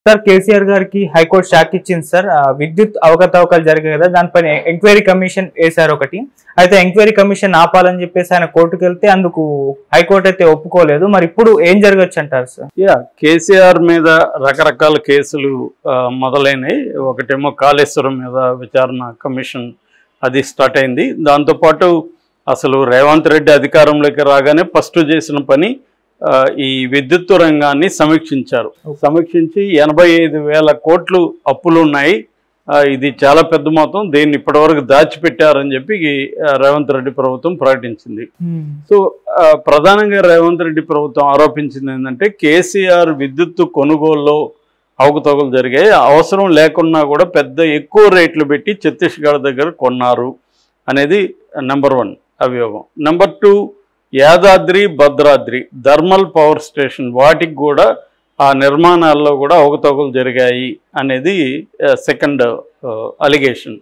Sir KCR గారికి high court shock ఇచ్చింది sir. విద్యుత్ అవకతవకలు జరిగాయి కదా, దానిపైన ఎంక్వైరీ కమిషన్ వేశారు ఒకటి. అయితే ఎంక్వైరీ కమిషన్ ఆపాలని చెప్పేసి ఆయన కోర్టుకు వెళ్తే అందుకు హైకోర్టు అయితే ఒప్పుకోలేదు. మరి ఇప్పుడు ఏం జరగచ్చు అంటారు సార్? కేసీఆర్ మీద రకరకాల కేసులు మొదలైనవి. ఒకటేమో కాళేశ్వరం మీద విచారణ కమిషన్ అది స్టార్ట్ అయింది. దాంతోపాటు అసలు రేవంత్ రెడ్డి అధికారంలోకి రాగానే ఫస్ట్ చేసిన పని ఈ విద్యుత్ రంగాన్ని సమీక్షించారు. సమీక్షించి 85,000 కోట్లు అప్పులు ఉన్నాయి, ఇది చాలా పెద్ద మొత్తం, దీన్ని ఇప్పటివరకు దాచిపెట్టారని చెప్పి రేవంత్ రెడ్డి ప్రభుత్వం ప్రకటించింది. సో ప్రధానంగా రేవంత్ రెడ్డి ప్రభుత్వం ఆరోపించింది ఏంటంటే కేసీఆర్ విద్యుత్ కొనుగోలులో అవకతవకలు జరిగాయి, అవసరం లేకున్నా కూడా పెద్ద ఎక్కువ రేట్లు పెట్టి ఛత్తీస్గఢ్ దగ్గర కొన్నారు అనేది నెంబర్ 1 అభియోగం. Number 2, Yadadri Bhadradri thermal power station వాటికి కూడా ఆ నిర్మాణాల్లో కూడా అవకతవకలు జరిగాయి అనేది సెకండ్ అలిగేషన్.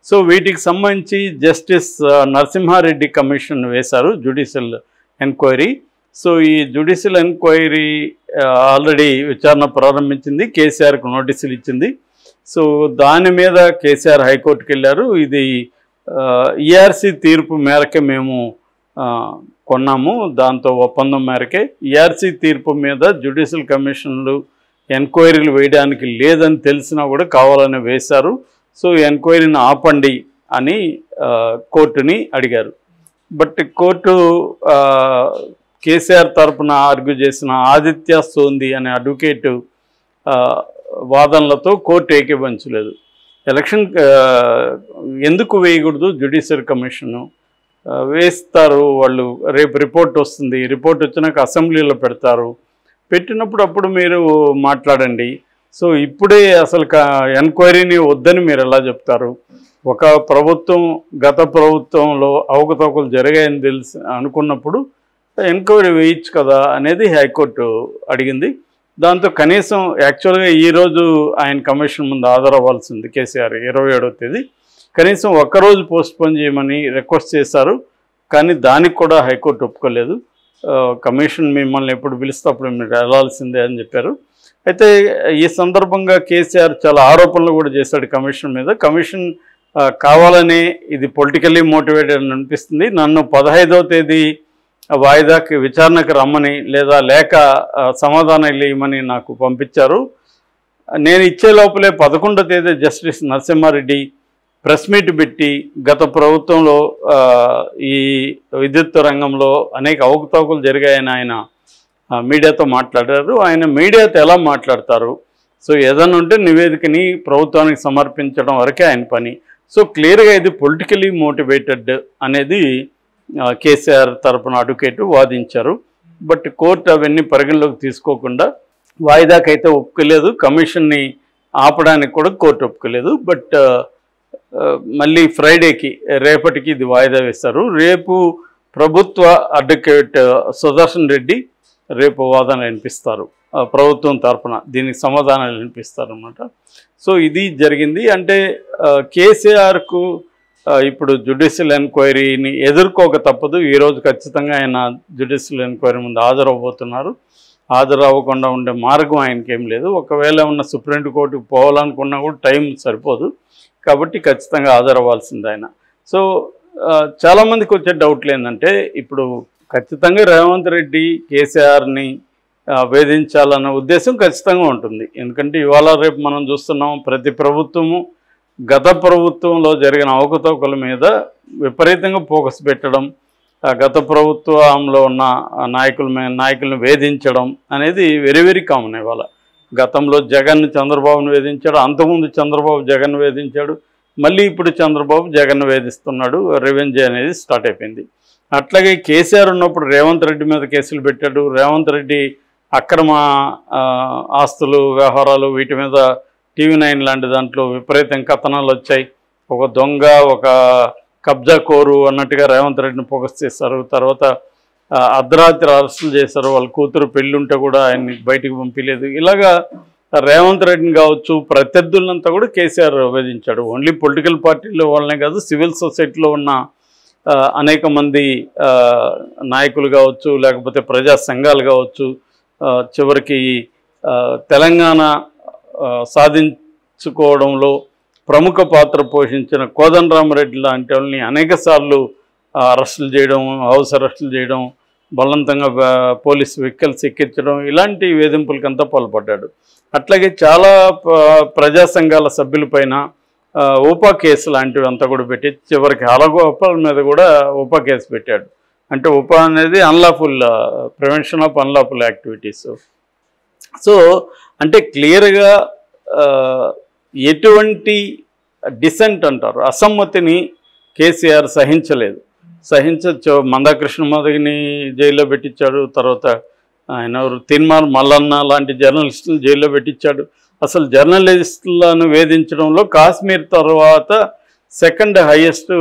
సో వీటికి సంబంధించి జస్టిస్ నరసింహారెడ్డి కమిషన్ వేశారు జ్యుడిషియల్ ఎంక్వైరీ. సో ఈ జ్యుడిషియల్ ఎంక్వైరీ ఆల్రెడీ విచారణ ప్రారంభించింది, కేసీఆర్కు నోటీసులు ఇచ్చింది. సో దాని మీద కేసీఆర్ హైకోర్టుకి వెళ్ళారు. ఇది ఈఆర్సీ తీర్పు మేరకే మేము కొన్నాము, దాంతో ఒప్పందం మేరకే. ఈఆర్సీ తీర్పు మీద జ్యుడిషియల్ కమిషన్లు ఎంక్వైరీలు వేయడానికి లేదని తెలిసినా కూడా కావాలని వేశారు. సో ఎంక్వైరీని ఆపండి అని కోర్టుని అడిగారు. బట్ కోర్టు కేసీఆర్ తరఫున ఆర్గ్యూ చేసిన ఆదిత్య సోంది అనే అడ్వకేటు వాదనలతో కోర్టు ఏకీభవించలేదు. ఎలక్షన్ ఎందుకు వేయకూడదు, జ్యుడిషియల్ కమిషను వేస్తారు, వాళ్ళు రేపు రిపోర్ట్ వస్తుంది, రిపోర్ట్ వచ్చినాక అసెంబ్లీలో పెడతారు, పెట్టినప్పుడు అప్పుడు మీరు మాట్లాడండి. సో ఇప్పుడే అసలు ఎంక్వైరీని వద్దని మీరు ఎలా చెప్తారు? ఒక ప్రభుత్వం గత ప్రభుత్వంలో అవకతవకలు జరిగాయని తెలిసి అనుకున్నప్పుడు ఎంక్వైరీ వేయచ్చు కదా అనేది హైకోర్టు అడిగింది. దాంతో కనీసం యాక్చువల్గా ఈరోజు ఆయన కమిషన్ ముందు హాజరవ్వాల్సింది కేసీఆర్ 27వ తేదీ, కనీసం ఒక్కరోజు పోస్ట్పోన్ చేయమని రిక్వెస్ట్ చేశారు. కానీ దానికి కూడా హైకోర్టు ఒప్పుకోలేదు. కమిషన్ మిమ్మల్ని ఎప్పుడు పిలిస్తే అప్పుడు మీరు వెళ్ళాల్సిందే అని చెప్పారు. అయితే ఈ సందర్భంగా కేసీఆర్ చాలా ఆరోపణలు కూడా చేశాడు కమిషన్ మీద. కమిషన్ కావాలని ఇది పొలిటికల్లీ మోటివేటెడ్ అని అనిపిస్తుంది. నన్ను 15వ తేదీ వాయిదాకి విచారణకు రమ్మని లేదా లేక సమాధానం ఇవ్వమని నాకు పంపించారు. నేను ఇచ్చే లోపలే 11వ తేదీ జస్టిస్ నరసింహారెడ్డి ప్రెస్ మీట్ పెట్టి గత ప్రభుత్వంలో ఈ విద్యుత్ రంగంలో అనేక అవకతవకలు జరిగాయని ఆయన మీడియాతో మాట్లాడారు. ఆయన మీడియాతో ఎలా మాట్లాడతారు? సో ఏదైనా ఉంటే నివేదికని ప్రభుత్వానికి సమర్పించడం వరకే ఆయన పని. సో క్లియర్గా ఇది పొలిటికలీ మోటివేటెడ్ అనేది కేసీఆర్ తరపున అడ్వకేటు వాదించారు. బట్ కోర్టు అవన్నీ పరిగణలోకి తీసుకోకుండా వాయిదాకైతే ఒప్పుకోలేదు, కమిషన్ని ఆపడానికి కూడా కోర్టు ఒప్పుకోలేదు. బట్ మళ్ళీ ఫ్రైడేకి రేపటికి ఇది వాయిదా వేస్తారు. రేపు ప్రభుత్వ అడ్వకేట్ సుదర్శన్ రెడ్డి రేపు వాదన వినిపిస్తారు ప్రభుత్వం తరఫున, దీనికి సమాధానాలు వినిపిస్తారు అన్నమాట. సో ఇది జరిగింది. అంటే కేసీఆర్కు ఇప్పుడు జ్యుడిషియల్ ఎంక్వైరీని ఎదుర్కోక తప్పదు. ఈరోజు ఖచ్చితంగా ఆయన జ్యుడిషియల్ ఎంక్వైరీ ముందు హాజరవబోతున్నారు. హాజరవ్వకుండా ఉండే మార్గం ఆయనకి ఏం లేదు. ఒకవేళ ఉన్న సుప్రీంకోర్టుకు పోవాలనుకున్నా కూడా టైం సరిపోదు, కాబట్టి ఖచ్చితంగా హాజరవ్వాల్సింది ఆయన. సో చాలామందికి వచ్చే డౌట్లు ఏంటంటే ఇప్పుడు ఖచ్చితంగా రేవంత్ రెడ్డి కేసీఆర్ని వేధించాలన్న ఉద్దేశం ఖచ్చితంగా ఉంటుంది. ఎందుకంటే ఇవాళ రేపు మనం చూస్తున్నాం ప్రతి ప్రభుత్వము గత ప్రభుత్వంలో జరిగిన అవకతవకల మీద విపరీతంగా ఫోకస్ పెట్టడం, గత ప్రభుత్వంలో ఉన్న నాయకులను వేధించడం అనేది వెరీ వెరీ కామన్. ఇవాళ గతంలో జగన్ చంద్రబాబును వేధించాడు, అంతకుముందు చంద్రబాబు జగన్ వేధించాడు, మళ్ళీ ఇప్పుడు చంద్రబాబు జగన్ వేధిస్తున్నాడు. రివెంజ్ అనేది స్టార్ట్ అయిపోయింది. అట్లాగే కేసీఆర్ ఉన్నప్పుడు రేవంత్ రెడ్డి మీద కేసులు పెట్టాడు. రేవంత్ రెడ్డి అక్రమ ఆస్తులు వ్యవహారాలు వీటి మీద TV9 లాంటి దాంట్లో విపరీతం కథనాలు వచ్చాయి. ఒక దొంగ, ఒక కబ్జా కోరు అన్నట్టుగా రేవంత్ రెడ్డిని ఫోకస్ చేశారు. తర్వాత అర్ధరాత్రి అరెస్టులు చేశారు. వాళ్ళ కూతురు పెళ్ళుంటే కూడా ఆయన్ని బయటికి పంపించలేదు. ఇలాగా రేవంత్ రెడ్డిని కావచ్చు ప్రత్యర్థులంతా కూడా కేసీఆర్ వేధించాడు. ఓన్లీ పొలిటికల్ పార్టీలో వాళ్ళనే కాదు, సివిల్ సొసైటీలో ఉన్న అనేక మంది నాయకులు కావచ్చు, లేకపోతే ప్రజా సంఘాలు కావచ్చు, చివరికి తెలంగాణ సాధించుకోవడంలో ప్రముఖ పాత్ర పోషించిన కోదండరామరెడ్డి లాంటి వాళ్ళని అనేకసార్లు అరెస్టులు చేయడం, హౌస్ అరెస్టులు చేయడం, బలవంతంగా పోలీస్ వెహికల్స్ ఎక్కించడం, ఇలాంటి వేధింపులకంతా పాల్పడ్డాడు. అట్లాగే చాలా ప్రజా సంఘాల సభ్యులపైన ఊపా కేసు లాంటివి అంతా కూడా పెట్టి చివరికి హలగోపాల్ మీద కూడా ఊపా కేసు పెట్టాడు. అంటే ఊపా అనేది unlawful, prevention of unlawful activities. So అంటే క్లియర్గా ఎటువంటి డిసెంట్ అంటారు, అసమ్మతిని కేసీఆర్ సహించలేదు. మందాకృష్ణ మాదిగని జైల్లో పెట్టించాడు. తర్వాత ఆయన తిన్మార్ మల్లన్న లాంటి జర్నలిస్టులను జైల్లో పెట్టించాడు. అసలు జర్నలిస్టులను వేధించడంలో కాశ్మీర్ తర్వాత సెకండ్ హైయెస్ట్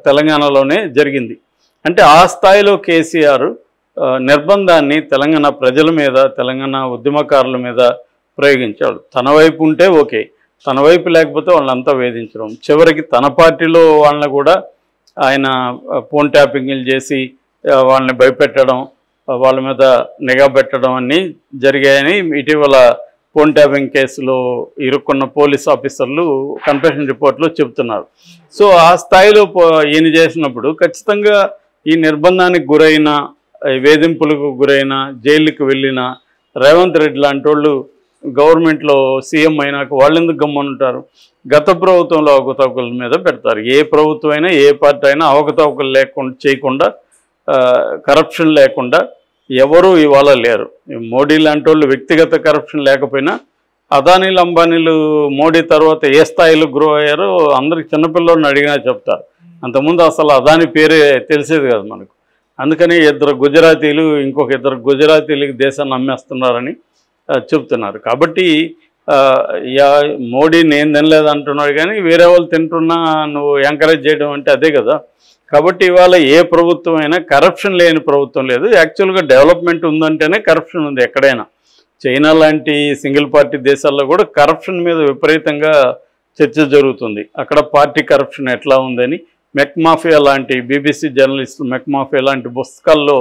తెలంగాణలోనే జరిగింది. అంటే ఆ స్థాయిలో కేసీఆర్ నిర్బంధాన్ని తెలంగాణ ప్రజల మీద, తెలంగాణ ఉద్యమకారుల మీద ప్రయోగించాడు. తన వైపు ఉంటే ఓకే, తన వైపు లేకపోతే వాళ్ళంతా వేధించడం. చివరికి తన పార్టీలో వాళ్ళని కూడా ఆయన ఫోన్ ట్యాపింగ్లు చేసి వాళ్ళని భయపెట్టడం, వాళ్ళ మీద నిఘా పెట్టడం అన్నీ జరిగాయని ఇటీవల ఫోన్ ట్యాపింగ్ కేసులో ఇరుక్కున్న పోలీస్ ఆఫీసర్లు కన్ఫెషన్ రిపోర్ట్లో చెబుతున్నారు. సో ఆ స్థాయిలో ఈయన చేసినప్పుడు ఖచ్చితంగా ఈ నిర్బంధానికి గురైన, వేధింపులకు గురైన, జైలుకి వెళ్ళిన రేవంత్ రెడ్డి లాంటి వాళ్ళు గవర్నమెంట్లో సీఎం అయినాక వాళ్ళు ఎందుకు గమ్మునుంటారు? గత ప్రభుత్వంలో అవకతవకల మీద పెడతారు. ఏ ప్రభుత్వం అయినా, ఏ పార్టీ అయినా అవకతవకలు లేకుండా చేయకుండా, కరప్షన్ లేకుండా ఎవరు ఇవాళ లేరు. మోడీ లాంటి వాళ్ళు వ్యక్తిగత కరప్షన్ లేకపోయినా, అదానీలు అంబానీలు మోడీ తర్వాత ఏ స్థాయిలో గ్రో అయ్యారో అందరికి చిన్నపిల్లలను అడిగినా చెప్తారు. అంతకుముందు అసలు అదాని పేరే తెలిసేది కాదు మనకు. అందుకని ఇద్దరు గుజరాతీలు ఇంకొక ఇద్దరు గుజరాతీలకి దేశాన్ని అమ్మేస్తున్నారని చెప్తున్నారు. కాబట్టి మోడీ నేను తినలేదు అంటున్నాడు, కానీ వేరే వాళ్ళు తింటున్నా నువ్వు ఎంకరేజ్ చేయడం అంటే అదే కదా. కాబట్టి ఇవాళ ఏ ప్రభుత్వం అయినా కరప్షన్ లేని ప్రభుత్వం లేదు. యాక్చువల్గా డెవలప్మెంట్ ఉందంటేనే కరప్షన్ ఉంది ఎక్కడైనా. చైనా లాంటి సింగిల్ పార్టీ దేశాల్లో కూడా కరప్షన్ మీద విపరీతంగా చర్చ జరుగుతుంది. అక్కడ పార్టీ కరప్షన్ ఎట్లా ఉందని మెక్మాఫియా లాంటి, బీబీసీ జర్నలిస్టు మెక్మాఫియా లాంటి పుస్తకాల్లో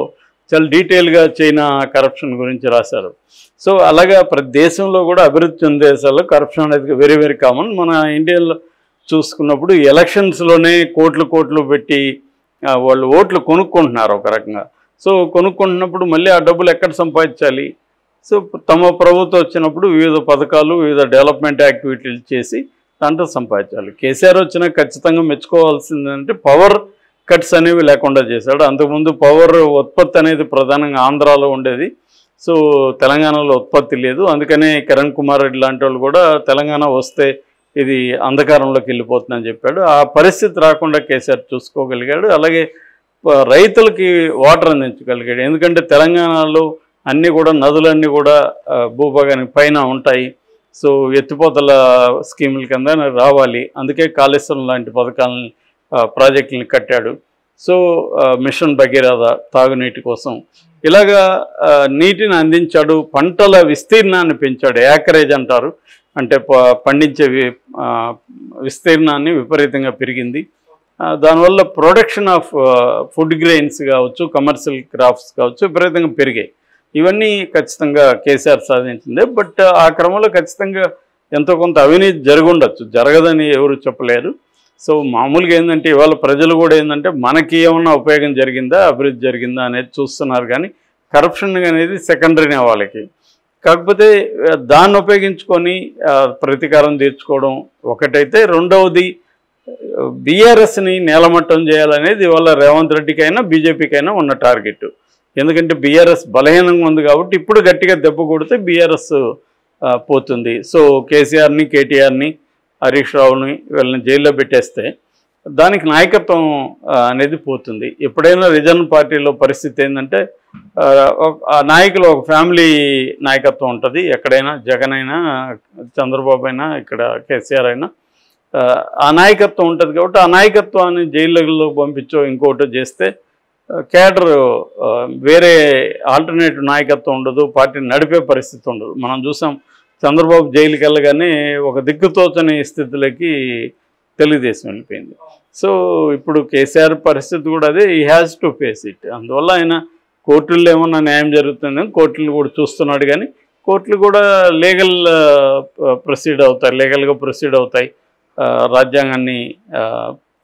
చాలా డీటెయిల్గా చైనా కరప్షన్ గురించి రాశారు. సో అలాగా ప్రతి దేశంలో కూడా అభివృద్ధి చెందే దేశాల్లో కరప్షన్ అనేది వెరీ వెరీ కామన్. మన ఇండియాలో చూసుకున్నప్పుడు ఎలక్షన్స్లోనే కోట్లు పెట్టి వాళ్ళు ఓట్లు కొనుక్కుంటున్నారు ఒక రకంగా. సో కొనుక్కుంటున్నప్పుడు మళ్ళీ ఆ డబ్బులు ఎక్కడ సంపాదించాలి? సో తమ ప్రభుత్వం వచ్చినప్పుడు వివిధ పథకాలు, వివిధ డెవలప్మెంట్ యాక్టివిటీలు చేసి దాంట్లో సంపాదించాలి. కేసీఆర్ వచ్చినా ఖచ్చితంగా మెచ్చుకోవాల్సిందంటే పవర్ కట్స్ అనేవి లేకుండా చేశాడు. అంతకుముందు పవర్ ఉత్పత్తి అనేది ప్రధానంగా ఆంధ్రాలో ఉండేది. సో తెలంగాణలో ఉత్పత్తి లేదు. అందుకనే కిరణ్ కుమార్ రెడ్డి లాంటి వాళ్ళు కూడా తెలంగాణ వస్తే ఇది అంధకారంలోకి వెళ్ళిపోతుందని చెప్పాడు. ఆ పరిస్థితి రాకుండా కేసీఆర్ చూసుకోగలిగాడు. అలాగే రైతులకి వాటర్ అందించగలిగాడు. ఎందుకంటే తెలంగాణలో అన్నీ కూడా నదులన్నీ కూడా భూభాగానికి పైన ఉంటాయి. సో ఎత్తిపోతల స్కీముల కింద రావాలి. అందుకే కాళేశ్వరం లాంటి పథకాలని, ప్రాజెక్టులని కట్టాడు. సో మిషన్ భగీరథ తాగునీటి కోసం ఇలాగా నీటిని అందించాడు. పంటల విస్తీర్ణాన్ని పెంచాడు. యాకరేజ్ అంటారు, అంటే పండించే విస్తీర్ణాన్ని విపరీతంగా పెరిగింది. దానివల్ల ప్రొడక్షన్ ఆఫ్ ఫుడ్ గ్రెయిన్స్ కావచ్చు, కమర్షియల్ క్రాప్స్ కావచ్చు విపరీతంగా పెరిగాయి. ఇవన్నీ ఖచ్చితంగా కేసీఆర్ సాధించిందే. బట్ ఆ క్రమంలో ఖచ్చితంగా ఎంతో కొంత అవినీతి జరుగుండొచ్చు, జరగదని ఎవరు చెప్పలేరు. సో మామూలుగా ఏంటంటే ఇవాళ ప్రజలు కూడా ఏంటంటే మనకి ఏమన్నా ఉపయోగం జరిగిందా, అభివృద్ధి జరిగిందా అనేది చూస్తున్నారు, కానీ కరప్షన్ అనేది సెకండరీనే వాళ్ళకి. కాకపోతే దాన్ని ఉపయోగించుకొని ప్రతీకారం తీర్చుకోవడం ఒకటైతే, రెండవది బీఆర్ఎస్ని నేలమట్టం చేయాలనేది ఇవాళ రేవంత్ రెడ్డికైనా బీజేపీకైనా ఉన్న టార్గెట్. ఎందుకంటే బీఆర్ఎస్ బలహీనంగా ఉంది కాబట్టి ఇప్పుడు గట్టిగా దెబ్బ కొడితే బీఆర్ఎస్ పోతుంది. సో కేసీఆర్ని, కేటీఆర్ని, హరీష్ రావుని వీళ్ళని జైల్లో పెట్టేస్తే దానికి నాయకత్వం అనేది పోతుంది. ఎప్పుడైనా రిజర్వ్ పార్టీలో పరిస్థితి ఏంటంటే ఆ నాయకులు ఒక ఫ్యామిలీ నాయకత్వం ఉంటుంది. ఎక్కడైనా జగన్ అయినా, చంద్రబాబు అయినా, ఇక్కడ కేసీఆర్ అయినా ఆ నాయకత్వం ఉంటుంది. కాబట్టి ఆ నాయకత్వాన్ని జైల్లో పంపించో ఇంకోటో చేస్తే కేడర్ వేరే ఆల్టర్నేటివ్ నాయకత్వం ఉండదు, పార్టీని నడిపే పరిస్థితి ఉండదు. మనం చూసాం చంద్రబాబు జైలుకి వెళ్ళగానే ఒక దిక్కుతోచని స్థితిలోకి తెలుగుదేశం వెళ్ళిపోయింది. సో ఇప్పుడు కేసీఆర్ పరిస్థితి కూడా అదే, ఈ హ్యాస్ టు ఫేస్ ఇట్. అందువల్ల ఆయన కోర్టుల్లో ఏమన్నా న్యాయం జరుగుతుందని కోర్టులు కూడా చూస్తున్నాడు, కానీ కోర్టులు కూడా లీగల్ ప్రొసీడ్ అవుతాయి, లీగల్గా ప్రొసీడ్ అవుతాయి, రాజ్యాంగాన్ని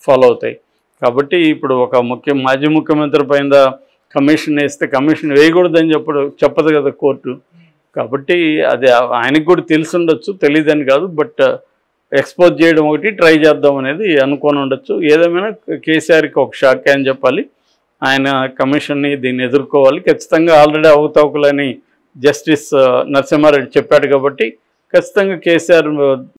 ఫాలో అవుతాయి. కాబట్టి ఇప్పుడు ఒక మాజీ ముఖ్యమంత్రి పైన కమిషన్ వేస్తే కమిషన్ వేయకూడదని చెప్పదు కదా కోర్టు. కాబట్టి అది ఆయనకు కూడా తెలిసి ఉండొచ్చు, తెలియదని కాదు. బట్ ఎక్స్పోజ్ చేయడం ఒకటి, ట్రై చేద్దాం అనేది అనుకొని ఉండొచ్చు. ఏదేమైనా కేసీఆర్కి ఒక షాక్ అని చెప్పాలి. ఆయన కమిషన్ని దీన్ని ఎదుర్కోవాలి ఖచ్చితంగా. ఆల్రెడీ అవకతవకలని జస్టిస్ నరసింహారెడ్డి చెప్పాడు కాబట్టి ఖచ్చితంగా కేసీఆర్